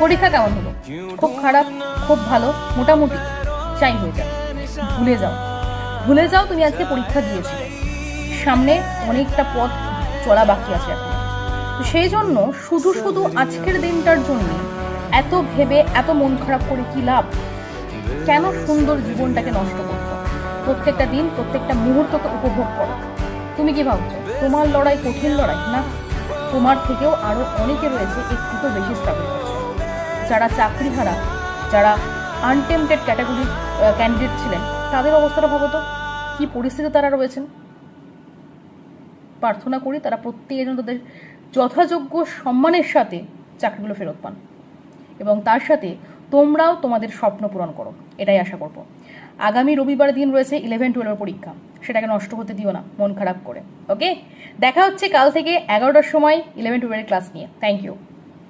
পরীক্ষা কেমন হলো? খুব খারাপ, খুব ভালো, মোটামুটি? চাই হয়ে যাও, ভুলে যাও, ভুলে যাও তুমি আজকে পরীক্ষা দিয়েছিলে। সামনে অনেকটা পথ চলা বাকি আছে এখন। সেই জন্য শুধু শুধু আজকের দিনটার জন্য এত ভেবে এত মন খারাপ করে কি লাভ? কেন সুন্দর জীবনটাকে নষ্ট করতো? প্রত্যেকটা দিন প্রত্যেকটা মুহূর্তকে উপভোগ করো। তুমি কি ভাবছো তোমার লড়াই কঠিন লড়াই? না, তোমার থেকেও আরো অনেকে রয়েছে একটু তো বেশি স্ট্রাগল করছে। যারা চাকরিহারা, যারা আনটেম্পটেড ক্যাটাগরির ক্যান্ডিডেট ছিলেন, তাদের অবস্থাটা ভাবো তো কি পরিস্থিতি তারা রয়েছেন। প্রার্থনা করি তারা প্রত্যেকজন তাদের যথাযোগ্য সম্মানের সাথে চাকরিগুলো ফেরত পান, এবং তার সাথে তোমরাও তোমাদের স্বপ্ন পূরণ করো, এটাই আশা করব। আগামী রবিবার দিন রয়েছে 11-12 পরীক্ষা, সেটাকে নষ্ট হতে দিও না মন খারাপ করে। ওকে, দেখা হচ্ছে কাল থেকে 11টার সময় 11-12 ক্লাস নিয়ে। Thank you.